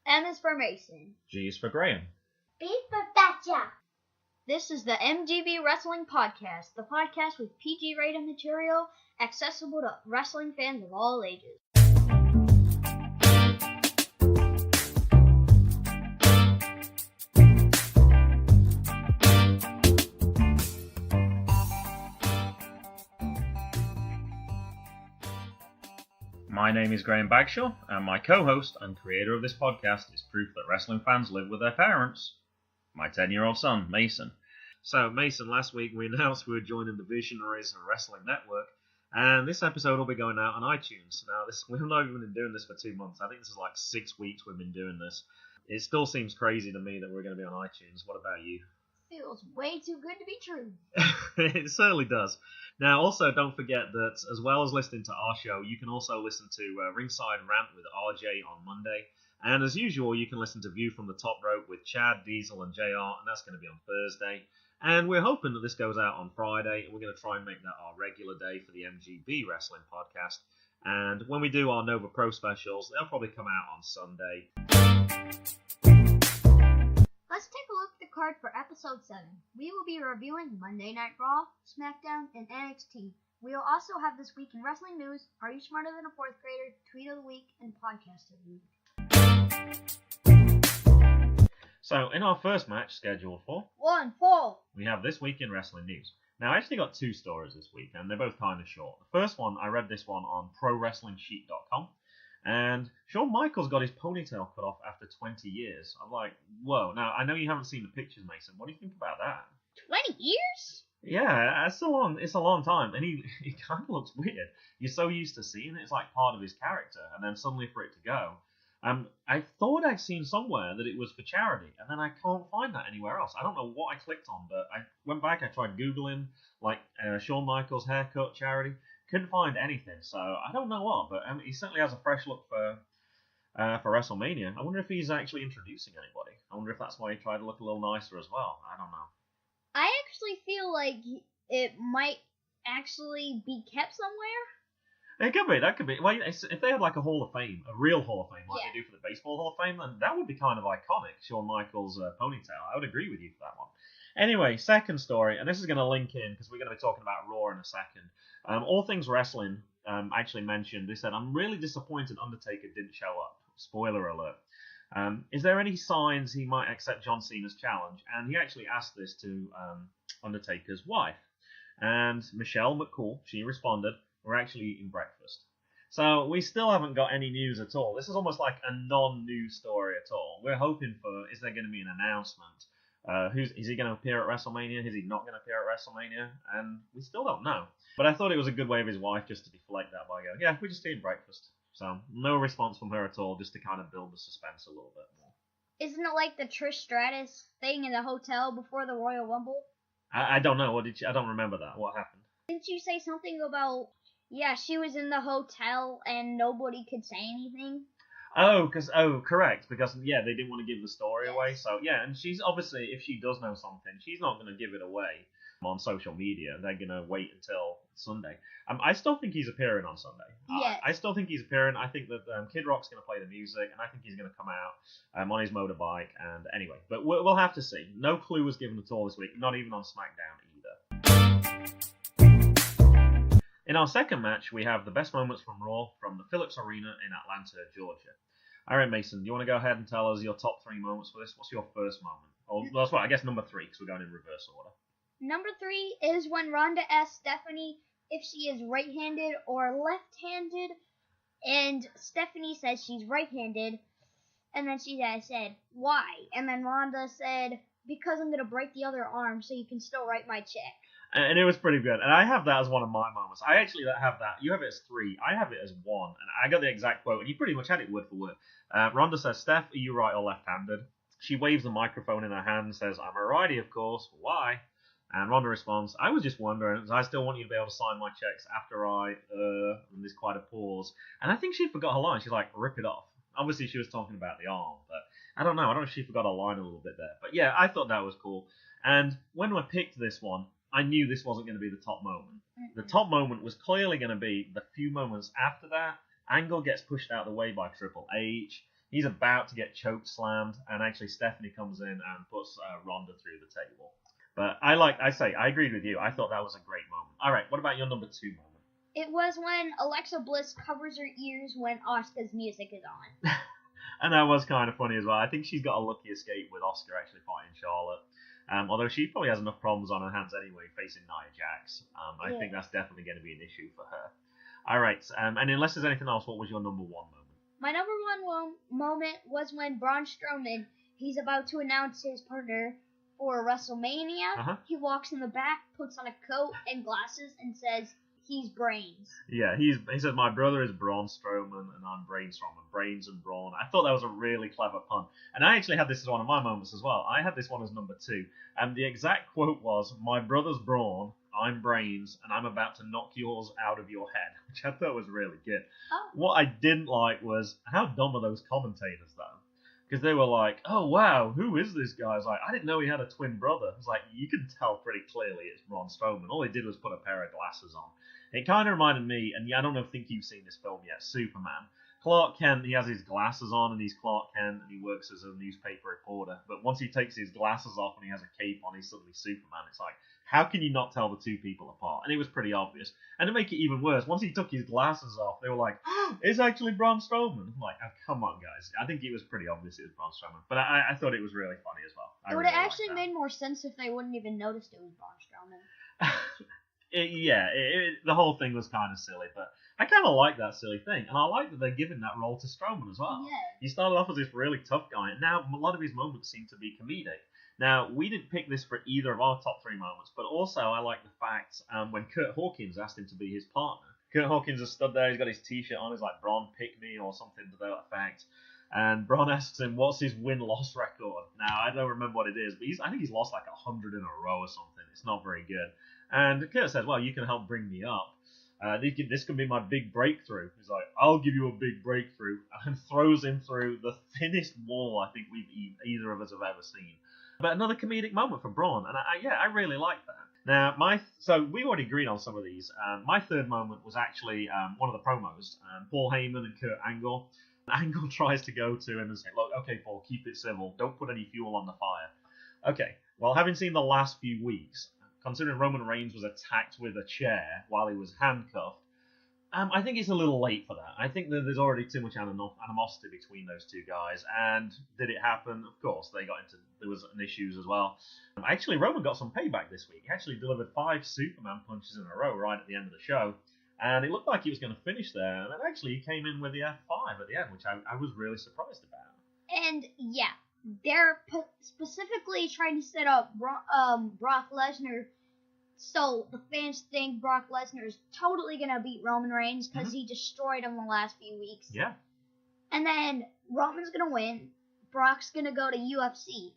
M is for Mason. G is for Graham. B for Betcha. This is the MGB Wrestling Podcast, the podcast with PG-rated material accessible to wrestling fans of all ages. My name is Graham Bagshaw, and my co-host and creator of this podcast is proof that wrestling fans live with their parents. My 10-year-old son, Mason. So, Mason, last week we announced we were joining the Visionaries Wrestling Network, and this episode will be going out on iTunes. Now, we've not even been doing this for 2 months. I think this is like 6 weeks we've been doing this. It still seems crazy to me that we're going to be on iTunes. What about you? Feels way too good to be true. It certainly does. Now, also, don't forget that as well as listening to our show, you can also listen to Ringside Rant with RJ on Monday. And as usual, you can listen to View from the Top Rope with Chad, Diesel, and JR, and that's going to be on Thursday. And we're hoping that this goes out on Friday, and we're going to try and make that our regular day for the MGB Wrestling Podcast. And when we do our Nova Pro specials, they'll probably come out on Sunday. Let's take a look at the card for episode 7. We will be reviewing Monday Night Raw, Smackdown, and NXT. We will also have This Week in Wrestling News, Are You Smarter Than a Fourth Grader, Tweet of the Week, and Podcast of the Week. So, in our first match scheduled for 1 fall, we have This Week in Wrestling News. Now, I actually got 2 stories this week, and they're both kind of short. The first one, I read this one on ProWrestlingSheet.com. And Shawn Michaels got his ponytail cut off after 20 years. I'm like, whoa. Now, I know you haven't seen the pictures, Mason. What do you think about that? 20 years? Yeah, it's a long time. And he kind of looks weird. You're so used to seeing it. It's like part of his character. And then suddenly for it to go. I thought I'd seen somewhere that it was for charity. And then I can't find that anywhere else. I don't know what I clicked on. But I went back. I tried Googling, like, Shawn Michaels haircut charity. Couldn't find anything, so I don't know what, but he certainly has a fresh look for WrestleMania. I wonder if he's actually introducing anybody. I wonder if that's why he tried to look a little nicer as well. I don't know. I actually feel like it might actually be kept somewhere. It could be, that could be. Well, if they had like a Hall of Fame, a real Hall of Fame, like they do for the Baseball Hall of Fame, then that would be kind of iconic, Shawn Michaels' ponytail. I would agree with you for that one. Anyway, second story, and this is going to link in because we're going to be talking about Raw in a second. All Things Wrestling actually mentioned, they said, I'm really disappointed Undertaker didn't show up. Spoiler alert. Is there any signs he might accept John Cena's challenge? And he actually asked this to Undertaker's wife. And Michelle McCool, she responded, we're actually eating breakfast. So we still haven't got any news at all. This is almost like a non-news story at all. We're hoping for, is there going to be an announcement? Is he going to appear at WrestleMania? Is he not going to appear at WrestleMania? And we still don't know. But I thought it was a good way of his wife just to deflect that by going, yeah, we're just eating breakfast. So no response from her at all, just to kind of build the suspense a little bit more. Isn't it like the Trish Stratus thing in the hotel before the Royal Rumble? I don't know. I don't remember that. What happened? Didn't you say something about, she was in the hotel and nobody could say anything? Correct, because, they didn't want to give the story away, so, and she's obviously, if she does know something, she's not going to give it away on social media. They're going to wait until Sunday. I still think he's appearing on Sunday. Yes. I still think he's appearing. I think that Kid Rock's going to play the music, and I think he's going to come out on his motorbike, and anyway, but we'll have to see. No clue was given at all this week, not even on Smackdown either. In our second match, we have the best moments from Raw from the Phillips Arena in Atlanta, Georgia. All right, Mason, do you want to go ahead and tell us your top 3 moments for this? What's your first moment? Oh, that's right, I guess number 3, because we're going in reverse order. Number 3 is when Ronda asked Stephanie if she is right-handed or left-handed, and Stephanie says she's right-handed, and then she said, why? And then Ronda said, because I'm going to break the other arm so you can still write my check. And it was pretty good. And I have that as one of my moments. I actually have that. You have it as 3. I have it as 1. And I got the exact quote. And you pretty much had it word for word. Ronda says, Steph, are you right or left-handed? She waves the microphone in her hand and says, I'm a righty, of course. Why? And Ronda responds, I was just wondering, I still want you to be able to sign my checks after and there's quite a pause. And I think she forgot her line. She's like, rip it off. Obviously, she was talking about the arm. But I don't know. I don't know if she forgot her line a little bit there. But yeah, I thought that was cool. And when I picked this one, I knew this wasn't going to be the top moment. The top moment was clearly going to be the few moments after that. Angle gets pushed out of the way by Triple H. He's about to get choke slammed, and actually Stephanie comes in and puts Ronda through the table. But I agreed with you. I thought that was a great moment. All right, what about your number 2 moment? It was when Alexa Bliss covers her ears when Asuka's music is on. And that was kind of funny as well. I think she's got a lucky escape with Asuka actually fighting Charlotte. Although she probably has enough problems on her hands anyway facing Nia Jax. I think that's definitely going to be an issue for her. All right, and unless there's anything else, what was your number 1 moment? My number 1 moment was when Braun Strowman, he's about to announce his partner for WrestleMania. Uh-huh. He walks in the back, puts on a coat and glasses, and says he's Brains. Yeah, he says, my brother is Braun Strowman, and I'm Brain Strowman. Brains and Braun. I thought that was a really clever pun. And I actually had this as one of my moments as well. I had this one as number 2. And the exact quote was, my brother's Braun, I'm Brains, and I'm about to knock yours out of your head. Which I thought was really good. Oh. What I didn't like was, how dumb are those commentators, though? Because they were like, oh, wow, who is this guy? I was like, I didn't know he had a twin brother. It's like, you can tell pretty clearly it's Braun Strowman. All he did was put a pair of glasses on. It kind of reminded me, and I don't think you've seen this film yet, Superman. Clark Kent, he has his glasses on, and he's Clark Kent, and he works as a newspaper reporter. But once he takes his glasses off and he has a cape on, he's suddenly Superman. It's like, how can you not tell the two people apart? And it was pretty obvious. And to make it even worse, once he took his glasses off, they were like, oh, it's actually Braun Strowman. I'm like, oh, come on, guys. I think it was pretty obvious it was Braun Strowman. But I thought it was really funny as well. It would have actually made more sense if they wouldn't even noticed it was Braun Strowman. The whole thing was kind of silly, but I kind of like that silly thing, and I like that they're giving that role to Strowman as well. Yeah. He started off as this really tough guy, and now a lot of his moments seem to be comedic. Now, we didn't pick this for either of our top 3 moments, but also I like the fact when Kurt Hawkins asked him to be his partner. Kurt Hawkins is stood there, he's got his t-shirt on, he's like, Braun, pick me, or something to that effect. And Braun asks him, what's his win-loss record? Now, I don't remember what it is, but I think he's lost like 100 in a row or something. It's not very good. And Kurt says, well, you can help bring me up. This can be my big breakthrough. He's like, I'll give you a big breakthrough. And throws him through the thinnest wall I think either of us have ever seen. But another comedic moment for Braun. And I really like that. Now, so we already agreed on some of these. My third moment was actually one of the promos. Paul Heyman and Kurt Angle. Angle tries to go to him and say, look, okay, Paul, keep it civil. Don't put any fuel on the fire. Okay, well, having seen the last few weeks, considering Roman Reigns was attacked with a chair while he was handcuffed, I think it's a little late for that. I think that there's already too much animosity between those two guys. And did it happen? Of course, there was issues as well. Actually, Roman got some payback this week. He actually delivered 5 Superman punches in a row right at the end of the show. And it looked like he was going to finish there. And then actually he came in with the F5 at the end, which I was really surprised about. And yeah, they're specifically trying to set up Brock Lesnar, so the fans think Brock Lesnar is totally going to beat Roman Reigns because he destroyed him the last few weeks. Yeah. And then Roman's going to win, Brock's going to go to UFC,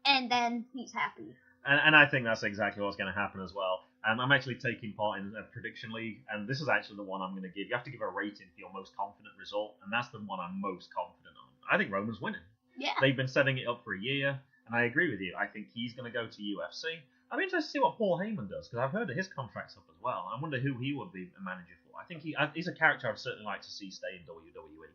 and then he's happy. And I think that's exactly what's going to happen as well. I'm actually taking part in a prediction league, and this is actually the one I'm going to give. You have to give a rating for your most confident result, and that's the one I'm most confident on. I think Roman's winning. Yeah. They've been setting it up for a year, and I agree with you. I think he's going to go to UFC. I'm interested to see what Paul Heyman does, because I've heard that his contract's up as well. I wonder who he would be a manager for. I think he's a character I'd certainly like to see stay in WWE.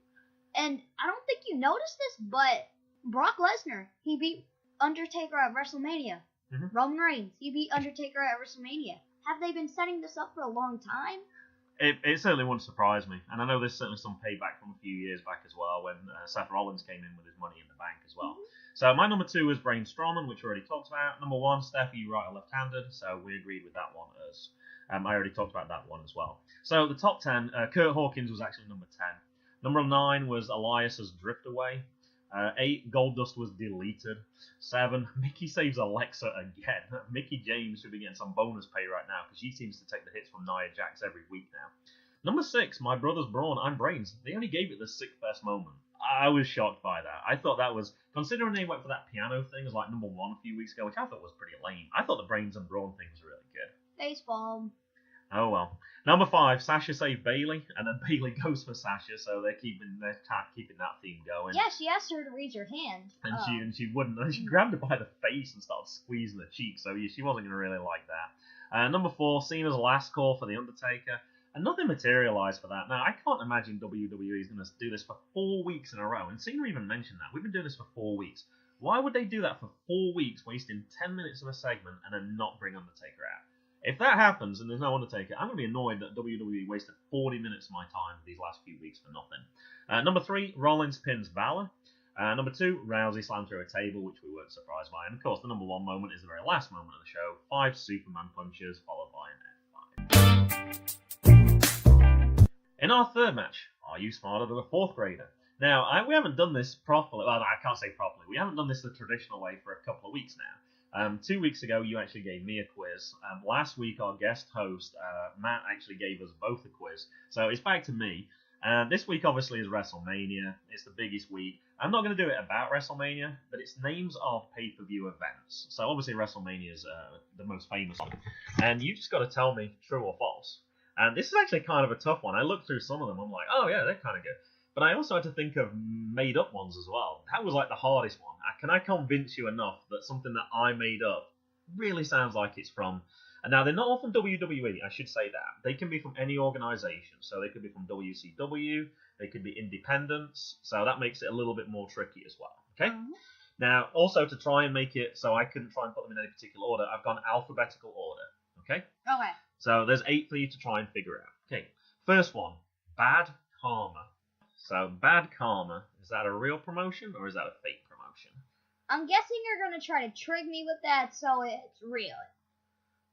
And I don't think you noticed this, but Brock Lesnar, he beat Undertaker at WrestleMania. Mm-hmm. Roman Reigns, he beat Undertaker at WrestleMania. Have they been setting this up for a long time? It certainly wouldn't surprise me. And I know there's certainly some payback from a few years back as well when Seth Rollins came in with his Money in the Bank as well. Mm-hmm. So my number 2 was Braun Strowman, which we already talked about. Number 1, Steph, you right or left-handed, so we agreed with that one as I already talked about that one as well. So the top 10, Kurt Hawkins was actually number 10. Number 9 was Elias's Drift Away. 8, Goldust was deleted. 7, Mickey saves Alexa again. Mickey James should be getting some bonus pay right now because she seems to take the hits from Nia Jax every week now. Number 6, My Brother's Braun, I'm Brains. They only gave it the 6th best moment. I was shocked by that. I thought that was, considering they went for that piano thing as like number 1 a few weeks ago, which I thought was pretty lame. I thought the Brains and Braun thing was really good. Baseball. Oh well. Number 5, Sasha saved Bayley, and then Bayley goes for Sasha, so they're keeping that theme going. Yeah, she asked her to raise her hand. And she wouldn't. And she grabbed her by the face and started squeezing her cheek, so she wasn't going to really like that. Number 4, Cena's last call for The Undertaker. And nothing materialised for that. Now, I can't imagine WWE is going to do this for 4 weeks in a row. And Cena even mentioned that. We've been doing this for 4 weeks. Why would they do that for 4 weeks, wasting 10 minutes of a segment and then not bring Undertaker out? If that happens and there's no Undertaker, I'm going to be annoyed that WWE wasted 40 minutes of my time these last few weeks for nothing. Number 3, Rollins pins Balor. Number 2, Rousey slammed through a table, which we weren't surprised by. And of course, the number 1 moment is the very last moment of the show. 5 Superman punches, followed by an F5. In our third match, are you smarter than a 4th grader? Now, we haven't done this properly. Well, I can't say properly. We haven't done this the traditional way for a couple of weeks now. 2 weeks ago, you actually gave me a quiz. Last week, our guest host, Matt, actually gave us both a quiz. So it's back to me. This week, obviously, is WrestleMania. It's the biggest week. I'm not going to do it about WrestleMania, but it's names of pay-per-view events. So obviously, WrestleMania is the most famous one. And you just got to tell me true or false. And this is actually kind of a tough one. I looked through some of them. I'm like, oh, yeah, they're kind of good. But I also had to think of made-up ones as well. That was like the hardest one. Can I convince you enough that something that I made up really sounds like it's from... And now, they're not all from WWE, I should say that. They can be from any organisation. So they could be from WCW, they could be independents. So that makes it a little bit more tricky as well. Okay? Mm-hmm. Now, also to try and make it so I couldn't try and put them in any particular order, I've gone alphabetical order. Okay? Okay. So there's 8 for you to try and figure out. Okay. First one, Bad Karma. So, Bad Karma, is that a real promotion or is that a fake promotion? I'm guessing you're going to try to trick me with that, so it's real.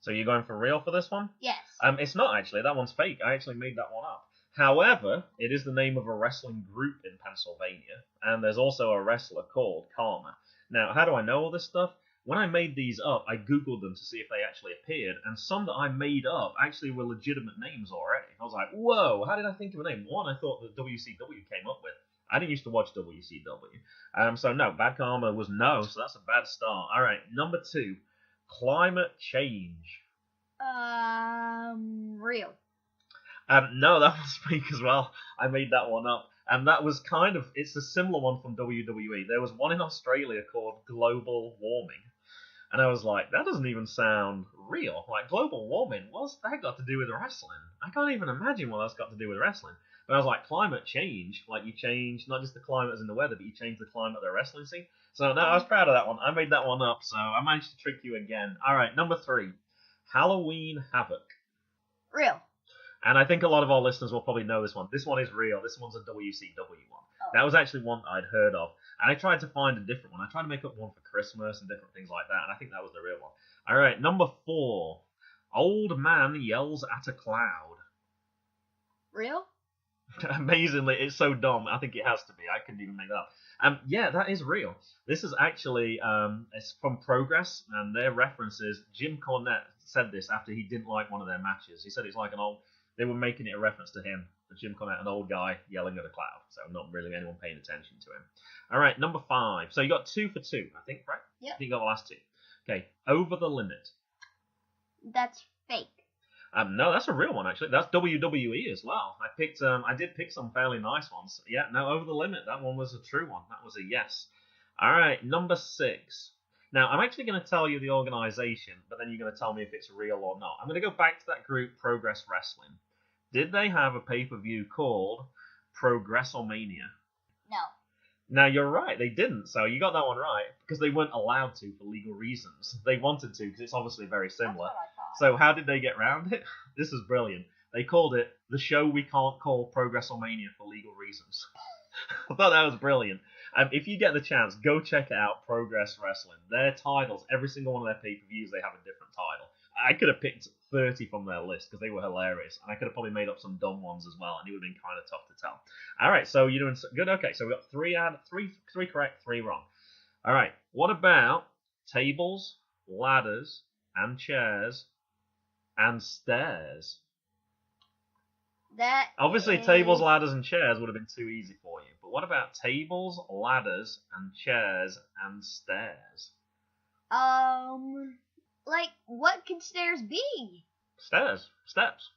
So you're going for real for this one? Yes. It's not actually. That one's fake. I actually made that one up. However, it is the name of a wrestling group in Pennsylvania, and there's also a wrestler called Karma. Now, how do I know all this stuff? When I made these up, I googled them to see if they actually appeared, and some that I made up actually were legitimate names already. I was like, whoa, how did I think of a name? One I thought that WCW came up with. I didn't used to watch WCW. So no, Bad Karma was no, so that's a bad start. All right, number 2, Climate Change. Real. No, that was fake as well. I made that one up. And that was it's a similar one from WWE. There was one in Australia called Global Warming. And I was like, that doesn't even sound real. Like, global warming, what's that got to do with wrestling? I can't even imagine what that's got to do with wrestling. But I was like, climate change, like you change, not just the climate as in the weather, but you change the climate of the wrestling scene. So, no, I was proud of that one. I made that one up, so I managed to trick you again. All right, number 3, Halloween Havoc. Real. And I think a lot of our listeners will probably know this one. This one is real. This one's a WCW one. Oh. That was actually one I'd heard of. And I tried to find a different one. I tried to make up one for Christmas and different things like that. And I think that was the real one. All right, number 4. Old man yells at a cloud. Real? Amazingly, it's so dumb. I think it has to be. I couldn't even make that up. Yeah, that is real. This is actually it's from Progress, and their reference is Jim Cornette said this after he didn't like one of their matches. He said it's like they were making it a reference to him, Jim Cornette, an old guy yelling at a cloud. So not really anyone paying attention to him. All right, number 5. So you got 2 for 2, I think, right? Yeah. I think you got the last 2. Okay, Over the Limit. That's fake. No, that's a real one, actually. That's WWE as well. I did pick some fairly nice ones. Yeah, no, Over the Limit. That one was a true one. That was a yes. All right, number 6. Now, I'm actually going to tell you the organization, but then you're going to tell me if it's real or not. I'm going to go back to that group, Progress Wrestling. Did they have a pay-per-view called Progressomania? No. Now, you're right, they didn't, so you got that one right, because they weren't allowed to for legal reasons. They wanted to, because it's obviously very similar. That's what I thought. So how did they get around it? This is brilliant. They called it the show we can't call Progressomania for legal reasons. I thought that was brilliant. If you get the chance, go check out Progress Wrestling. Their titles, every single one of their pay-per-views, they have a different title. I could have picked 30 from their list because they were hilarious, and I could have probably made up some dumb ones as well, and it would have been kind of tough to tell. All right, so you're doing good. Okay, so we got three correct, 3 wrong. All right, what about tables, ladders, and chairs, and stairs? Obviously, tables, ladders, and chairs would have been too easy for you. But what about tables, ladders, and chairs, and stairs? Like, what could stairs be? Stairs. Steps.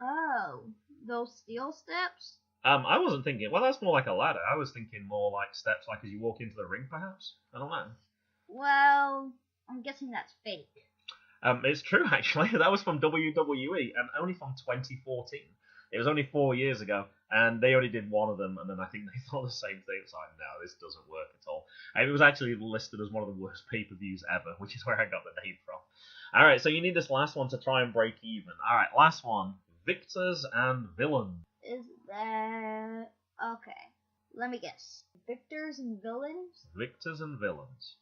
Oh, those steel steps? I wasn't thinking... Well, that's more like a ladder. I was thinking more like steps, like as you walk into the ring, perhaps? I don't know. Well, I'm guessing that's fake. It's true, actually. That was from WWE, and only from 2014. It was only 4 years ago, and they already did one of them, and then I think they thought the same thing. It's like, no, this doesn't work at all. And it was actually listed as one of the worst pay-per-views ever, which is where I got the name from. All right, so you need this last one to try and break even. All right, last one. Victors and Villains. Is that... Okay. Let me guess. Victors and Villains? Victors and Villains.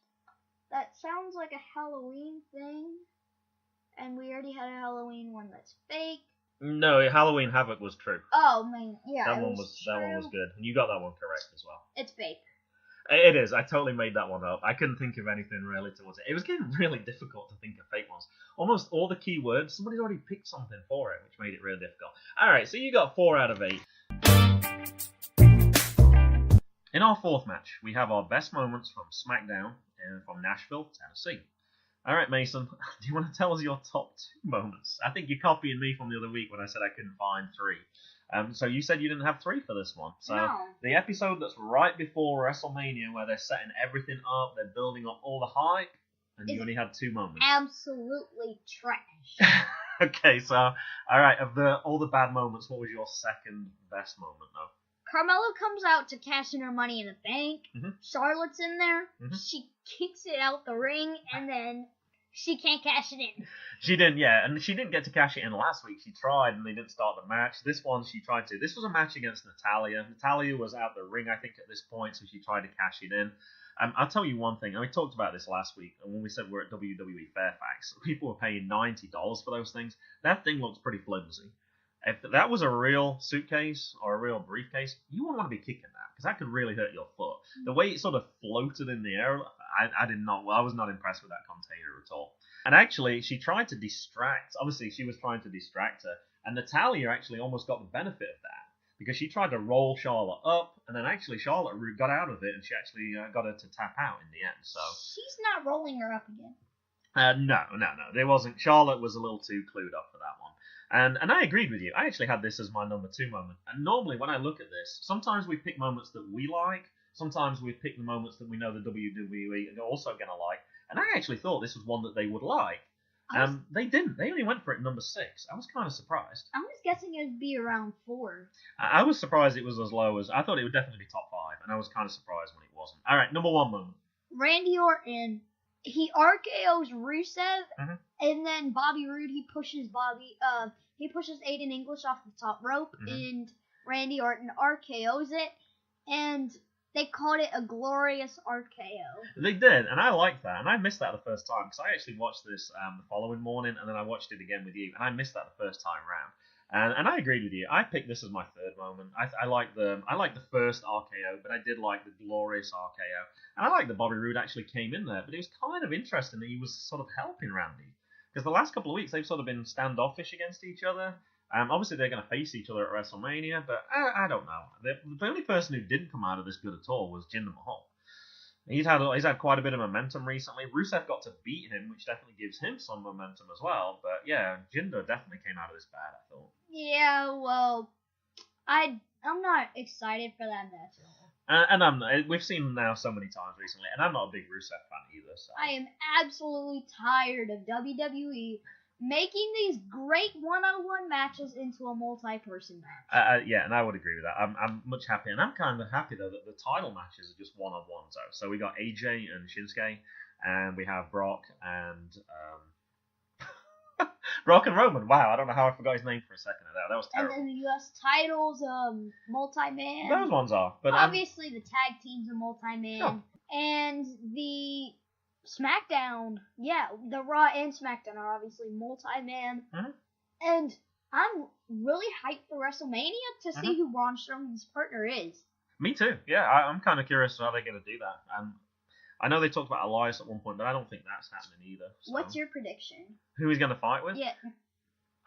That sounds like a Halloween thing. And we already had a Halloween one that's fake. No, Halloween Havoc was true. Oh, man. Yeah, that one was good. And you got that one correct as well. It's fake. It is. I totally made that one up. I couldn't think of anything really towards it. It was getting really difficult to think of fake ones. Almost all the keywords, somebody's already picked something for it, which made it really difficult. Alright, so you got 4 out of 8. In our 4th match, we have our best moments from Smackdown and from Nashville, Tennessee. Alright, Mason, do you want to tell us your top 2 moments? I think you're copying me from the other week when I said I couldn't find 3. So you said you didn't have 3 for this one. So no. The episode that's right before Wrestlemania, where they're setting everything up, they're building up all the hype, and you only had 2 moments. Absolutely trash. Okay, so alright, of all the bad moments, what was your second best moment though? Carmella comes out to cash in her Money in the Bank. Mm-hmm. Charlotte's in there. Mm-hmm. She kicks it out the ring, and then she can't cash it in. She didn't, yeah, and she didn't get to cash it in last week. She tried, and they didn't start the match. This one, she tried to. This was a match against Natalya. Natalya was out the ring, I think, at this point, so she tried to cash it in. I'll tell you one thing, and we talked about this last week, and when we said we're at WWE Fairfax, people were paying $90 for those things. That thing looks pretty flimsy. If that was a real suitcase or a real briefcase, you wouldn't want to be kicking that, because that could really hurt your foot. The way it sort of floated in the air, I was not impressed with that container at all. And actually, she tried to distract, obviously she was trying to distract her, and Natalya actually almost got the benefit of that, because she tried to roll Charlotte up, and then actually Charlotte got out of it, and she actually got her to tap out in the end. So she's not rolling her up again. No. There wasn't. Charlotte was a little too clued up for that one. And I agreed with you. I actually had this as my number 2 moment. And normally when I look at this, sometimes we pick moments that we like. Sometimes we pick the moments that we know the WWE are also going to like. And I actually thought this was one that they would like. They didn't. They only went for it number 6. I was kind of surprised. I was guessing it would be around 4. I was surprised it was as low as... I thought it would definitely be top 5. And I was kind of surprised when it wasn't. All right, number 1 moment. Randy Orton. He RKO's Rusev, mm-hmm. and then Bobby Roode, he pushes Aiden English off the top rope, mm-hmm. and Randy Orton RKO's it, and they called it a glorious RKO. They did, and I liked that, and I missed that the first time, because I actually watched this the following morning, and then I watched it again with you, and I missed that the first time round. And I agreed with you. I picked this as my 3rd moment. I like the first RKO, but I did like the glorious RKO. And I like that Bobby Roode actually came in there, but it was kind of interesting that he was sort of helping Randy. Because the last couple of weeks, they've sort of been standoffish against each other. Obviously, they're going to face each other at WrestleMania, but I don't know. The only person who didn't come out of this good at all was Jinder Mahal. He's had quite a bit of momentum recently. Rusev got to beat him, which definitely gives him some momentum as well. But yeah, Jinder definitely came out of this bad, I thought. Yeah, well, I'm not excited for that match at all. And I'm not. We've seen him now so many times recently, and I'm not a big Rusev fan either. So. I am absolutely tired of WWE making these great one-on-one matches into a multi-person match. Yeah, and I would agree with that. I'm much happier, and I'm kind of happy though that the title matches are just one-on-ones though. So we got AJ and Shinsuke, and we have Brock and Brock and Roman. Wow, I don't know how I forgot his name for a second. That was terrible. And then the U.S. titles, multi-man. Those ones are, but obviously the tag teams are multi-man, sure. And the SmackDown, yeah, the Raw and SmackDown are obviously multi-man. Mm-hmm. And I'm really hyped for WrestleMania to see who Braun Strowman's partner is. Me too. Yeah, I'm kind of curious how they're going to do that. I know they talked about Elias at one point, but I don't think that's happening either. So. What's your prediction? Who he's going to fight with? Yeah.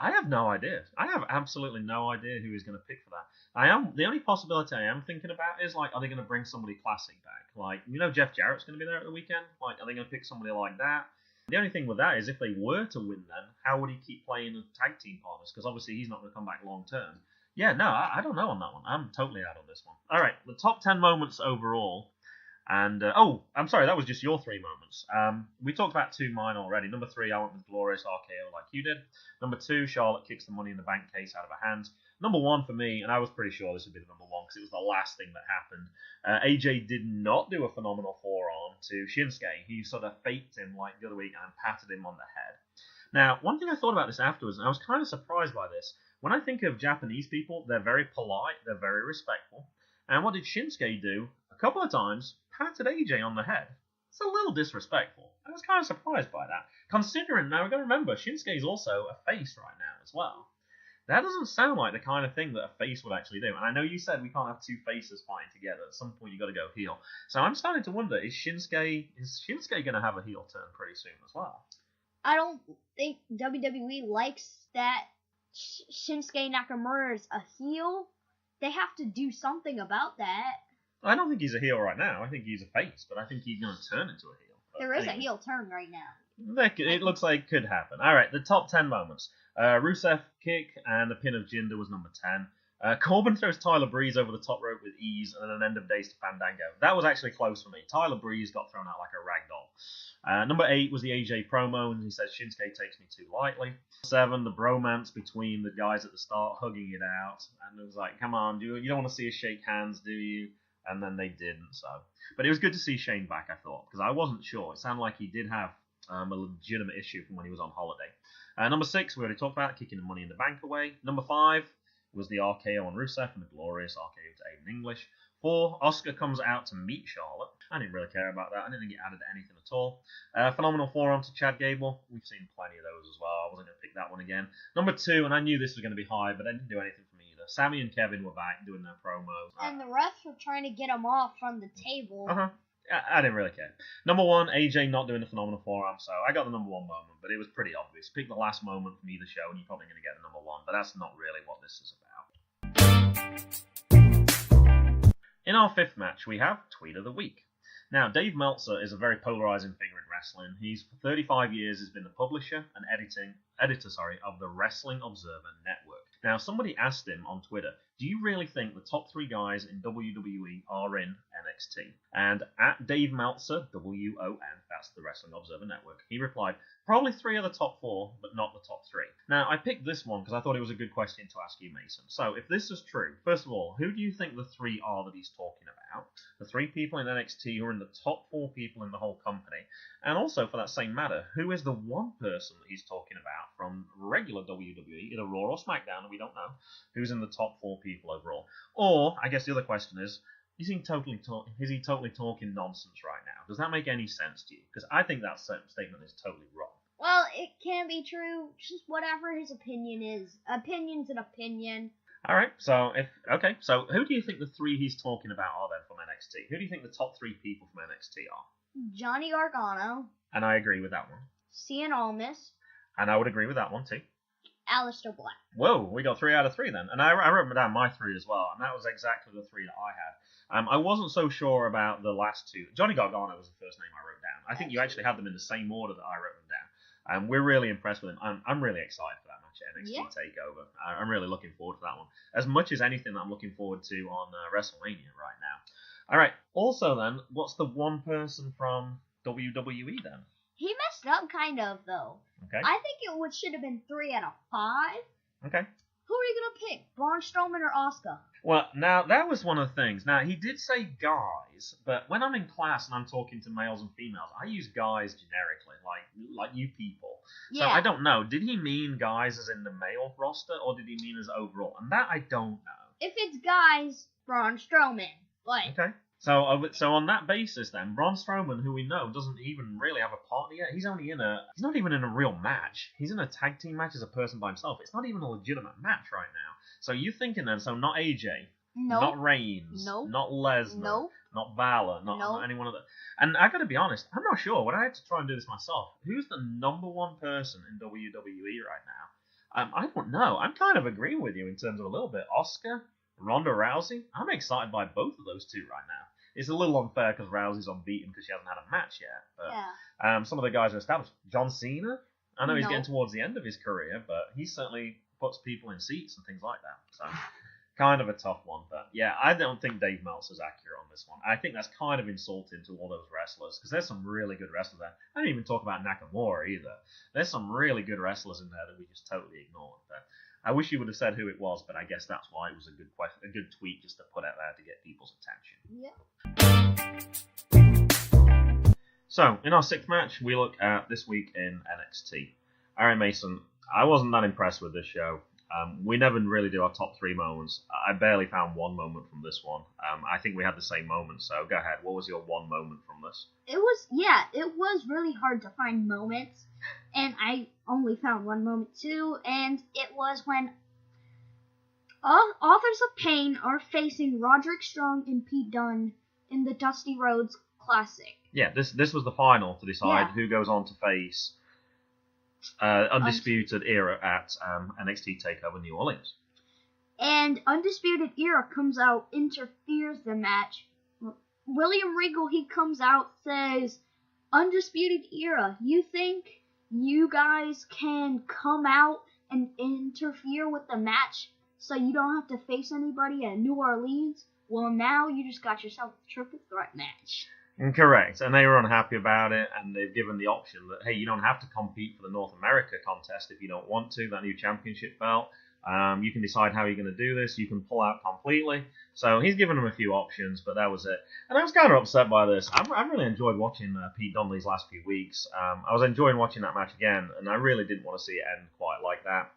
I have no idea. I have absolutely no idea who he's going to pick for that. The only possibility I am thinking about is, like, are they going to bring somebody classic back? Like, Jeff Jarrett's going to be there at the weekend. Like, are they going to pick somebody like that? The only thing with that is if they were to win then, how would he keep playing as tag team partners? Because obviously he's not going to come back long term. Yeah, no, I don't know on that one. I'm totally out on this one. All right, the top 10 moments overall. And, I'm sorry, that was just your 3 moments. We talked about 2 mine already. Number 3, I went with Glorious RKO like you did. Number 2, Charlotte kicks the Money in the Bank case out of her hands. Number one for me, and I was pretty sure this would be the number one because it was the last thing that happened. AJ did not do a phenomenal forearm to Shinsuke. He sort of faked him like the other week and patted him on the head. Now, one thing I thought about this afterwards, and I was kind of surprised by this, when I think of Japanese people, they're very polite, they're very respectful. And what did Shinsuke do? A couple of times, patted AJ on the head. It's a little disrespectful. I was kind of surprised by that. Considering, now we've got to remember, Shinsuke is also a face right now as well. That doesn't sound like the kind of thing that a face would actually do. And I know you said we can't have two faces fighting together. At some point, you've got to go heel. So I'm starting to wonder, is Shinsuke going to have a heel turn pretty soon as well? I don't think WWE likes that Shinsuke Nakamura is a heel. They have to do something about that. I don't think he's a heel right now. I think he's a face, but I think he's going to turn into a heel. But there is a heel turn right now. It looks like it could happen. All right, the top 10 moments. Rusev kick and the pin of Jinder was number 10. Corbin throws Tyler Breeze over the top rope with ease and an end of days to Fandango. That was actually close for me. Tyler Breeze got thrown out like a rag doll. Number 8 was the AJ promo, and he says Shinsuke takes me too lightly. 7, the bromance between the guys at the start, hugging it out. And it was like, come on, you don't want to see us shake hands, do you? And then they didn't, so. But it was good to see Shane back, I thought, because I wasn't sure. It sounded like he did have a legitimate issue from when he was on holiday. Number 6, we already talked about, kicking the Money in the Bank away. Number 5 was the RKO on Rusev and the glorious RKO to Aiden English. 4, Asuka comes out to meet Charlotte. I didn't really care about that. I didn't think it added anything at all. Phenomenal forearm to Chad Gable. We've seen plenty of those as well. I wasn't going to pick that one again. Number 2, and I knew this was going to be high, but it didn't do anything for me either. Sammy and Kevin were back doing their promos. And the refs were trying to get him off from the table. I didn't really care. Number 1, AJ not doing the phenomenal forearm, so I got the number 1 moment, but it was pretty obvious. Pick the last moment from either show, and you're probably going to get the number 1, but that's not really what this is about. In our 5th match, we have Tweet of the Week. Now, Dave Meltzer is a very polarizing figure in wrestling. He's, for 35 years, has been the publisher and editor of the Wrestling Observer Network. Now, somebody asked him on Twitter, do you really think the top 3 guys in WWE are in NXT? And at Dave Meltzer, WON, that's the Wrestling Observer Network, he replied, probably 3 of the top 4, but not the top 3. Now, I picked this one because I thought it was a good question to ask you, Mason. So, if this is true, first of all, who do you think the 3 are that he's talking about? The 3 people in NXT who are in the top 4 people in the whole company. And also, for that same matter, who is the 1 person that he's talking about from regular WWE, either Raw or Smackdown, we don't know, who's in the top 4 people overall? Or, I guess the other question is he totally talking nonsense right now? Does that make any sense to you? Because I think that statement is totally wrong. Well, it can be true. Just whatever his opinion is. Opinion's an opinion. All right. So So who do you think the 3 he's talking about are then from NXT? Who do you think the top 3 people from NXT are? Johnny Gargano. And I agree with that one. Cien Almas. And I would agree with that one too. Aleister Black. Whoa, we got 3 out of 3 then. And I wrote down my 3 as well, and that was exactly the 3 that I had. I wasn't so sure about the last 2. Johnny Gargano was the first name I wrote down. I think you actually had them in the same order that I wrote them down. We're really impressed with him. I'm really excited for that match at NXT TakeOver. I'm really looking forward to that one. As much as anything that I'm looking forward to on Wrestlemania right now. All right. Also then, what's the 1 person from WWE then? He messed up kind of, though. Okay. I think it should have been 3 out of 5. Okay. Who are you going to pick? Braun Strowman or Asuka? Well, now, that was one of the things. Now, he did say guys, but when I'm in class and I'm talking to males and females, I use guys generically, like you people. Yeah. So I don't know. Did he mean guys as in the male roster, or did he mean as overall? And that I don't know. If it's guys, Braun Strowman. Okay. So on that basis then, Braun Strowman, who we know doesn't even really have a partner yet, he's not even in a real match. He's in a tag team match as a person by himself. It's not even a legitimate match right now. So you thinking then, so not AJ, not Reigns, not Lesnar, not Balor, not any one of them. And I gotta be honest, I'm not sure. When I had to try and do this myself, who's the number 1 person in WWE right now? I don't know. I'm kind of agreeing with you in terms of a little bit. Asuka, Ronda Rousey, I'm excited by both of those 2 right now. It's a little unfair because Rousey's unbeaten because she hasn't had a match yet. But some of the guys are established. John Cena, I know he's getting towards the end of his career, but he certainly puts people in seats and things like that. So, kind of a tough one. But yeah, I don't think Dave Meltzer's accurate on this one. I think that's kind of insulting to all those wrestlers because there's some really good wrestlers there. I didn't even talk about Nakamura either. There's some really good wrestlers in there that we just totally ignored. But I wish you would have said who it was, but I guess that's why it was a good tweet just to put out there to get people's attention. Yeah. So, in our 6th match, we look at this week in NXT. Aaron Mason, I wasn't that impressed with this show. We never really did our top 3 moments. I barely found one moment from this one. I think we had the same moment, so go ahead. What was your one moment from this? It was really hard to find moments, and I only found one moment too, and it was when Authors of Pain are facing Roderick Strong and Pete Dunne in the Dusty Rhodes Classic. Yeah, this was the final to decide who goes on to face Undisputed Era at NXT TakeOver New Orleans. And Undisputed Era comes out, interferes the match. William Regal, he comes out, says, Undisputed Era, you think you guys can come out and interfere with the match so you don't have to face anybody at New Orleans? Well, now you just got yourself a triple threat match. Correct, and they were unhappy about it, and they've given the option that, hey, you don't have to compete for the North America contest if you don't want to, that new championship belt. You can decide how you're going to do this. You can pull out completely. So he's given them a few options, but that was it. And I was kind of upset by this. I really enjoyed watching Pete Dunne these last few weeks. I was enjoying watching that match again, and I really didn't want to see it end quite like that.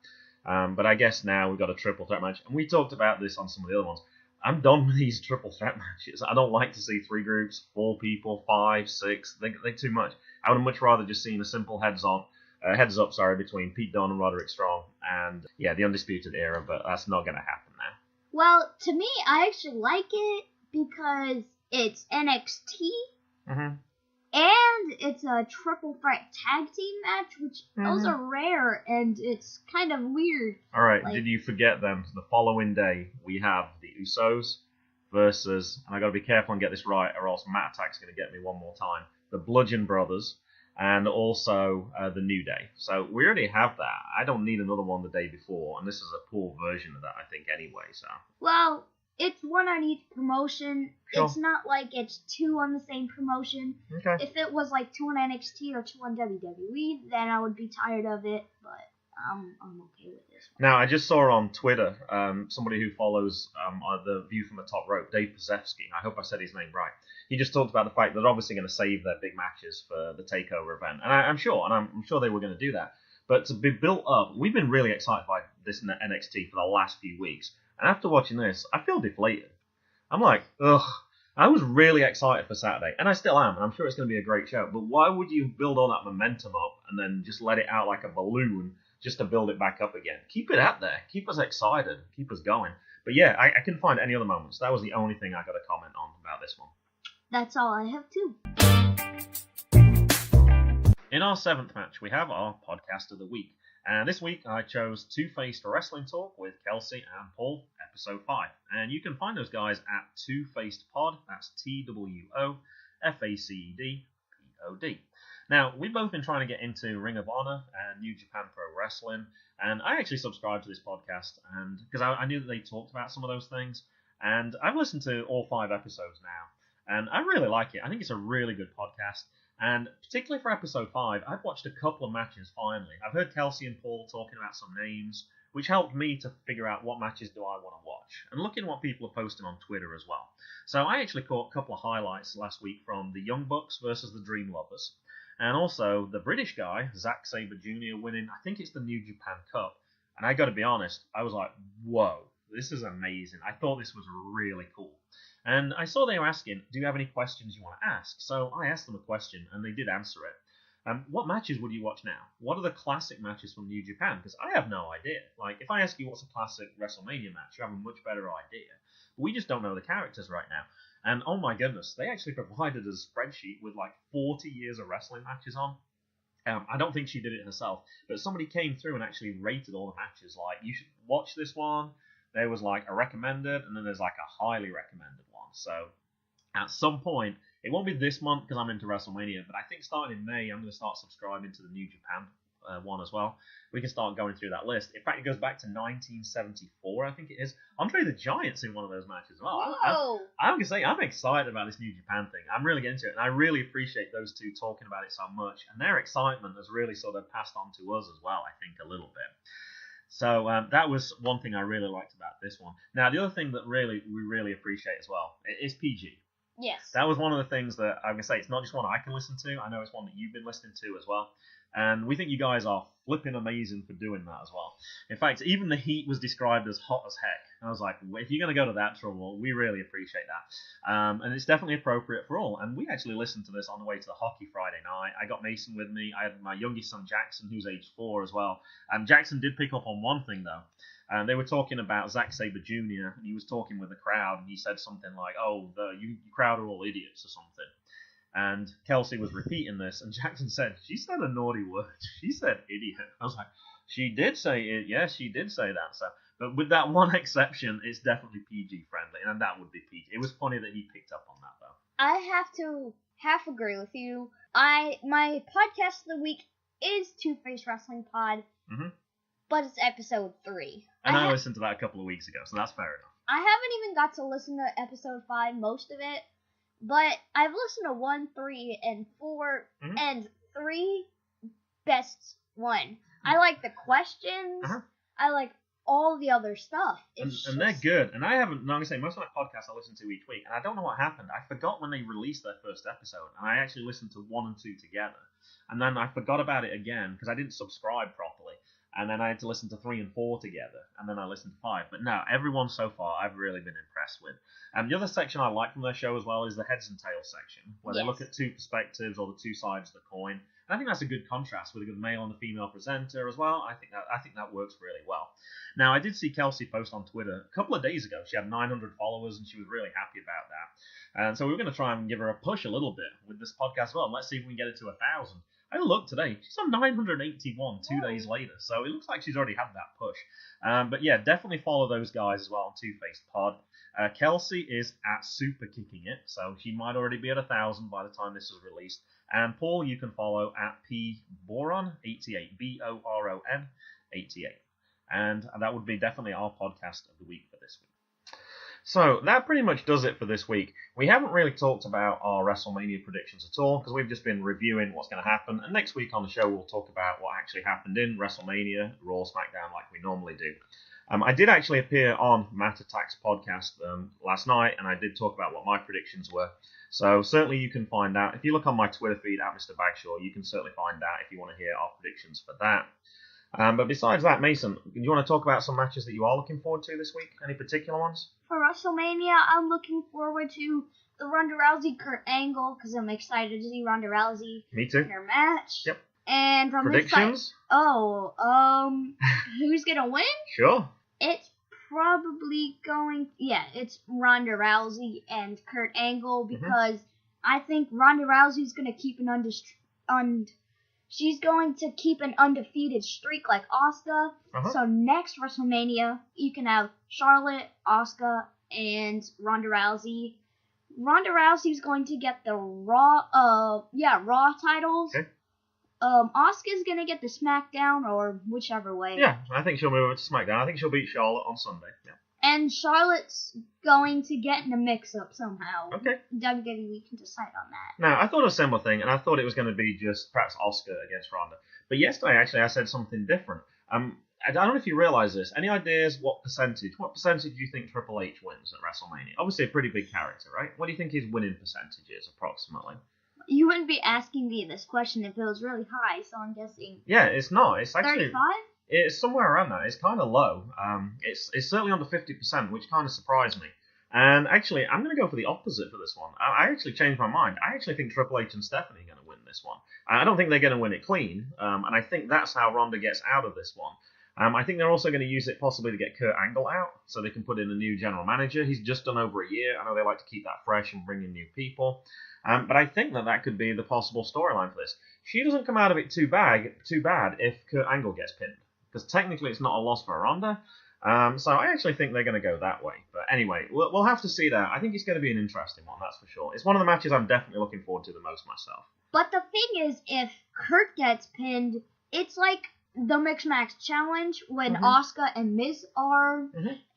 But I guess now we've got a triple threat match, and we talked about this on some of the other ones. I'm done with these triple threat matches. I don't like to see 3 groups, 4 people, 5, 6. They're too much. I would much rather just seen a simple heads up, between Pete Dunne and Roderick Strong and, the Undisputed Era, but that's not going to happen now. Well, to me, I actually like it because it's NXT, and it's a triple threat tag team match, which those are rare, and it's kind of weird. All right, did you forget then? The following day, we have the Usos versus, and I got to be careful and get this right, or else Matt Attack's going to get me one more time, the Bludgeon Brothers, and also the New Day. So we already have that. I don't need another one the day before, and this is a poor version of that, I think, anyway. So. Well, it's one on each promotion. Sure. It's not like it's 2 on the same promotion. Okay. If it was like 2 on NXT or 2 on WWE, then I would be tired of it, but I'm okay with this one. Now, I just saw on Twitter somebody who follows the View from the Top Rope, Dave Pazewski. I hope I said his name right. He just talked about the fact that they're obviously going to save their big matches for the TakeOver event, and I'm sure they were going to do that. But to be built up, we've been really excited by this NXT for the last few weeks, and after watching this, I feel deflated. I'm like, ugh. I was really excited for Saturday, and I still am, and I'm sure it's going to be a great show. But why would you build all that momentum up and then just let it out like a balloon just to build it back up again? Keep it out there. Keep us excited. Keep us going. But yeah, I couldn't find any other moments. That was the only thing I got to comment on about this one. That's all I have too. In our 7th match, we have our podcast of the week. And this week, I chose Two-Faced Wrestling Talk with Kelsey and Paul, episode 5. And you can find those guys at Two-Faced Pod. That's TWOFACEDPOD. Now, we've both been trying to get into Ring of Honor and New Japan Pro Wrestling. And I actually subscribed to this podcast and because I knew that they talked about some of those things. And I've listened to all 5 episodes now. And I really like it. I think it's a really good podcast. And particularly for episode 5, I've watched a couple of matches finally. I've heard Kelsey and Paul talking about some names, which helped me to figure out what matches do I want to watch. And looking at what people are posting on Twitter as well. So I actually caught a couple of highlights last week from the Young Bucks versus the Dream Lovers. And also the British guy, Zack Sabre Jr. winning, I think it's the New Japan Cup. And I got to be honest, I was like, whoa, this is amazing. I thought this was really cool. And I saw they were asking, do you have any questions you want to ask? So I asked them a question, and they did answer it. What matches would you watch now? What are the classic matches from New Japan? Because I have no idea. Like, if I ask you what's a classic WrestleMania match, you have a much better idea. But we just don't know the characters right now. And oh my goodness, they actually provided a spreadsheet with like 40 years of wrestling matches on. I don't think she did it herself, but somebody came through and actually rated all the matches. Like, you should watch this one. There was like a recommended, and then there's like a highly recommended one. So at some point, it won't be this month because I'm into WrestleMania, but I think starting in May, I'm going to start subscribing to the New Japan one as well. We can start going through that list. In fact, it goes back to 1974, I think it is. Andre the Giant's in one of those matches as well. I'm going to say, I'm excited about this New Japan thing. I'm really getting into it, and I really appreciate those two talking about it so much. And their excitement has really sort of passed on to us as well, I think, a little bit. So that was one thing I really liked about this one. Now, the other thing that we really appreciate as well is PG. Yes. That was one of the things that I'm going to say, it's not just one I can listen to. I know it's one that you've been listening to as well. And we think you guys are flipping amazing for doing that as well. In fact, even the heat was described as hot as heck. I was like, if you're going to go to that trouble, we really appreciate that. And it's definitely appropriate for all. And we actually listened to this on the way to the hockey Friday night. I got Mason with me. I had my youngest son, Jackson, who's age 4 as well. Jackson did pick up on one thing, though. And they were talking about Zack Sabre Jr., and he was talking with the crowd, and he said something like, oh, you crowd are all idiots or something. And Kelsey was repeating this, and Jackson said, she said a naughty word. She said idiot. I was like, she did say it. Yeah, she did say that. So, but with that one exception, it's definitely PG friendly, and that would be PG. It was funny that he picked up on that, though. I have to half agree with you. My podcast of the week is Two-Face Wrestling Pod, but it's episode 3. And I listened to that a couple of weeks ago, so that's fair enough. I haven't even got to listen to episode 5, most of it, but I've listened to 1, 3, and 4, and 3, best one. I like the questions. I like all the other stuff. And they're good. And I haven't, I'm going to say, most of my podcasts I listen to each week, and I don't know what happened. I forgot when they released their first episode, and I actually listened to 1 and 2 together. And then I forgot about it again, because I didn't subscribe properly. And then I had to listen to 3 and 4 together, and then I listened to 5. But no, everyone so far I've really been impressed with. And the other section I like from their show as well is the heads and tails section, where they look at 2 perspectives or the 2 sides of the coin. And I think that's a good contrast with a good male and a female presenter as well. I think that works really well. Now, I did see Kelsey post on Twitter a couple of days ago. She had 900 followers, and she was really happy about that. And so we were going to try and give her a push a little bit with this podcast as well. Let's see if we can get it to 1,000. I looked today. She's on 981 2 days later, so it looks like she's already had that push. But yeah, definitely follow those guys as well on Two-Faced Pod. Kelsey is at Super Kicking It, so she might already be at 1,000 by the time this is released. And Paul, you can follow at pboron88, BORON 88. And that would be definitely our podcast of the week for this week. So that pretty much does it for this week. We haven't really talked about our WrestleMania predictions at all, because we've just been reviewing what's going to happen. And next week on the show, we'll talk about what actually happened in WrestleMania, Raw, SmackDown, like we normally do. I did actually appear on Matt Attack's podcast last night, and I did talk about what my predictions were. So certainly you can find out. If you look on my Twitter feed at Mr. Bagshaw, you can certainly find out if you want to hear our predictions for that. But besides that, Mason, do you want to talk about some matches that you are looking forward to this week? Any particular ones? For WrestleMania, I'm looking forward to the Ronda Rousey-Kurt Angle, because I'm excited to see Ronda Rousey Me too. in her match. Yep. And I'm predictions? Who's gonna win? Sure. It's probably it's Ronda Rousey and Kurt Angle, because I think Ronda Rousey's gonna keep she's going to keep an undefeated streak like Asuka. So next WrestleMania, you can have Charlotte, Asuka, and Ronda Rousey. Ronda Rousey's going to get the Raw titles. Okay. Asuka's going to get the SmackDown, or whichever way. Yeah, I think she'll move over to SmackDown. I think she'll beat Charlotte on Sunday. Yeah. And Charlotte's going to get in a mix-up somehow. Okay. WWE can decide on that. Now, I thought of a similar thing, and I thought it was going to be just perhaps Asuka against Ronda. But yesterday, actually, I said something different. I don't know if you realise this. Any ideas what percentage do you think Triple H wins at WrestleMania? Obviously a pretty big character, right? What do you think his winning percentage is, approximately? You wouldn't be asking me this question if it was really high, so I'm guessing... Yeah, it's not. It's actually... 35? It's somewhere around that. It's kind of low. It's certainly under 50%, which kind of surprised me. And actually, I'm going to go for the opposite for this one. I actually changed my mind. I actually think Triple H and Stephanie are going to win this one. I don't think they're going to win it clean, and I think that's how Ronda gets out of this one. I think they're also going to use it possibly to get Kurt Angle out, so they can put in a new general manager. He's just done over a year. I know they like to keep that fresh and bring in new people. But I think that could be the possible storyline for this. She doesn't come out of it too bad if Kurt Angle gets pinned, because technically it's not a loss for Ronda. So I actually think they're going to go that way. But anyway, we'll have to see that. I think it's going to be an interesting one, that's for sure. It's one of the matches I'm definitely looking forward to the most myself. But the thing is, if Kurt gets pinned, it's like the Mixed Match Challenge when Asuka and Miz are.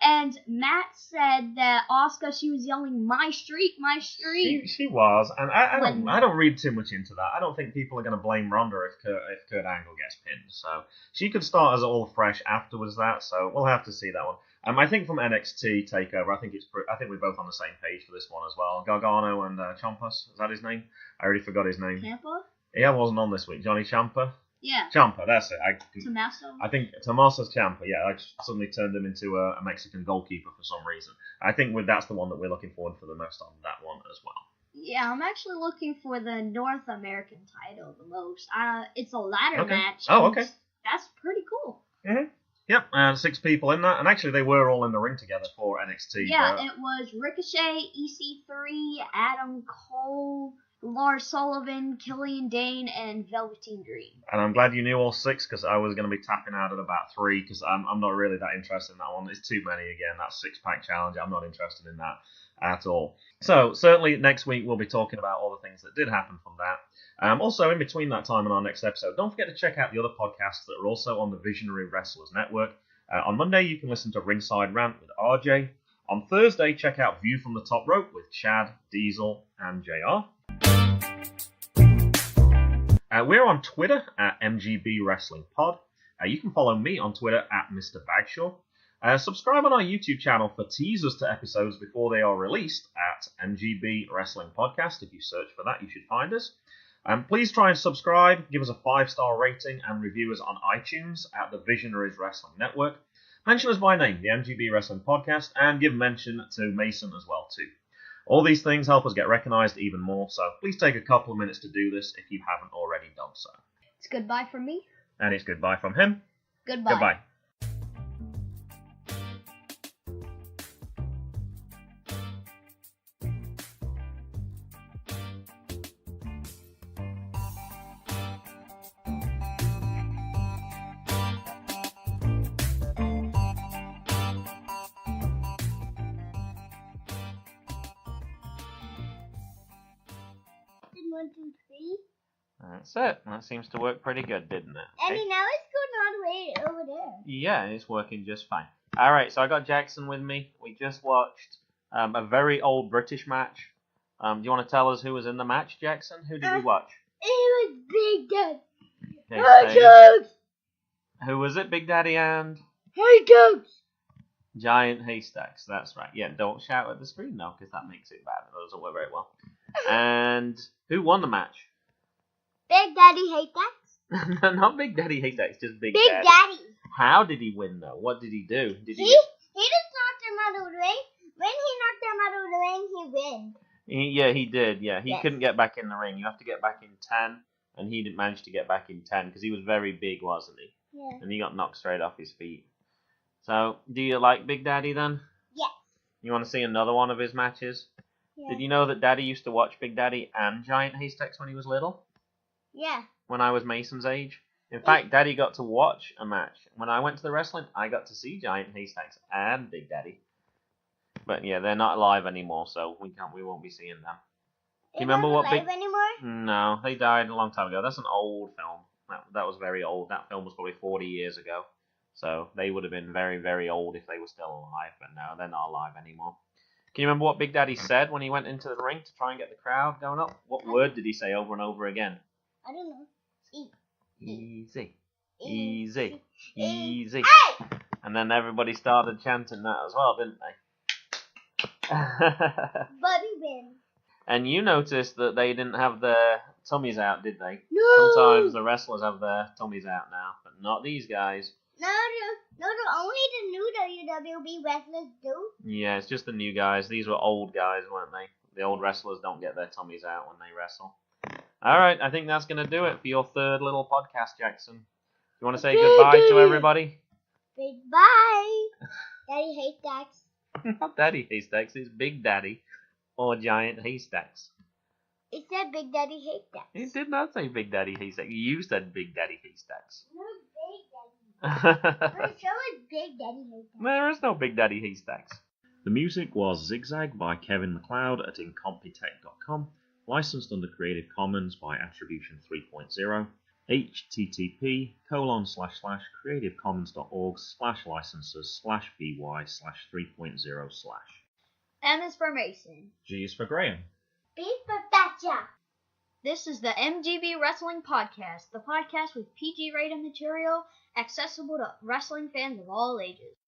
And Matt said that Asuka, she was yelling, "My streak, my streak." She was, and I don't read too much into that. I don't think people are going to blame Ronda if Kurt Angle gets pinned. So she could start as all fresh afterwards. So we'll have to see that one. I think from NXT Takeover, I think we're both on the same page for this one as well. Gargano and Ciampas, is that his name? I already forgot his name. Ciampa? Yeah, wasn't on this week. Johnny Ciampa. Yeah. Ciampa, that's it. Tommaso? I think Tommaso Ciampa, yeah. I suddenly turned him into a Mexican goalkeeper for some reason. I think that's the one that we're looking forward for the most on that one as well. Yeah, I'm actually looking for the North American title the most. It's a ladder match. Oh, okay. That's pretty cool. Mm-hmm. Yep, 6 people in that. And actually, they were all in the ring together for NXT. Yeah, it was Ricochet, EC3, Adam Cole, Lars Sullivan, Killian Dane, and Velveteen Dream. And I'm glad you knew all 6 because I was going to be tapping out at about 3 because I'm not really that interested in that one. It's too many again. That 6-pack challenge, I'm not interested in that at all. So certainly next week we'll be talking about all the things that did happen from that. Also, in between that time and our next episode, don't forget to check out the other podcasts that are also on the Visionary Wrestlers Network. On Monday, you can listen to Ringside Rant with RJ. On Thursday, check out View from the Top Rope with Chad, Diesel, and JR. We're on Twitter at MGB Wrestling Pod. You can follow me on Twitter at Mr. Bagshaw. Subscribe on our YouTube channel for teasers to episodes before they are released at MGB Wrestling Podcast. If you search for that, you should find us. Please try and subscribe, give us a 5-star rating, and review us on iTunes at the Visionaries Wrestling Network. Mention us by name, the MGB Wrestling Podcast, and give mention to Mason as well too. All these things help us get recognised even more, so please take a couple of minutes to do this if you haven't already done so. It's goodbye from me. And it's goodbye from him. Goodbye. Goodbye. One, two, three. That's it. That seems to work pretty good, didn't it? I mean, now it's going all the way over there. Yeah, it's working just fine. Alright, so I got Jackson with me. We just watched a very old British match. Do you want to tell us who was in the match, Jackson? Who did we watch? It was Big Daddy. Okay, who was it? Big Daddy and? Haystacks. Giant Haystacks, that's right. Yeah, don't shout at the screen though, because that makes it bad. It doesn't work very well. And who won the match? Big Daddy Haystacks. Not Big Daddy Haystacks, just Big Daddy. How did he win though? What did he do? He just knocked him out of the ring. When he knocked him out of the ring, he win. He did. Yeah, he couldn't get back in the ring. You have to get back in 10, and he didn't manage to get back in 10 because he was very big, wasn't he? Yeah. And he got knocked straight off his feet. So, do you like Big Daddy then? Yes. You want to see another one of his matches? Yeah. Did you know that Daddy used to watch Big Daddy and Giant Haystacks when he was little? Yeah. When I was Mason's age? In fact, Daddy got to watch a match. When I went to the wrestling, I got to see Giant Haystacks and Big Daddy. But yeah, they're not alive anymore, so we won't be seeing them. Do you remember what alive anymore? No, they died a long time ago. That's an old film. That was very old. That film was probably 40 years ago. So they would have been very, very old if they were still alive. But no, they're not alive anymore. Can you remember what Big Daddy said when he went into the ring to try and get the crowd going up? What word did he say over and over again? I don't know. Easy. Easy. Easy. Hey! And then everybody started chanting that as well, didn't they? Buddy win. And you noticed that they didn't have their tummies out, did they? No. Sometimes the wrestlers have their tummies out now, but not these guys. No, only the new WWE wrestlers do. Yeah, it's just the new guys. These were old guys, weren't they? The old wrestlers don't get their tummies out when they wrestle. Alright, I think that's going to do it for your third little podcast, Jackson. You want to say goodbye to everybody? Goodbye. Daddy Haystacks. Not Daddy Haystacks, it's Big Daddy or Giant Haystacks. It said Big Daddy Haystacks. It did not say Big Daddy Haystacks. You said Big Daddy Haystacks. No, Big Daddy. I'm sure it's Big Daddy Haystacks. There is no Big Daddy Haystacks. The music was Zigzag by Kevin MacLeod at incompetech.com, licensed under Creative Commons by Attribution 3.0. http://creativecommons.org/licenses/by/3.0/. M is for Mason. G is for Graham. B for Betcha. This is the MGB Wrestling Podcast, the podcast with PG-rated material accessible to wrestling fans of all ages.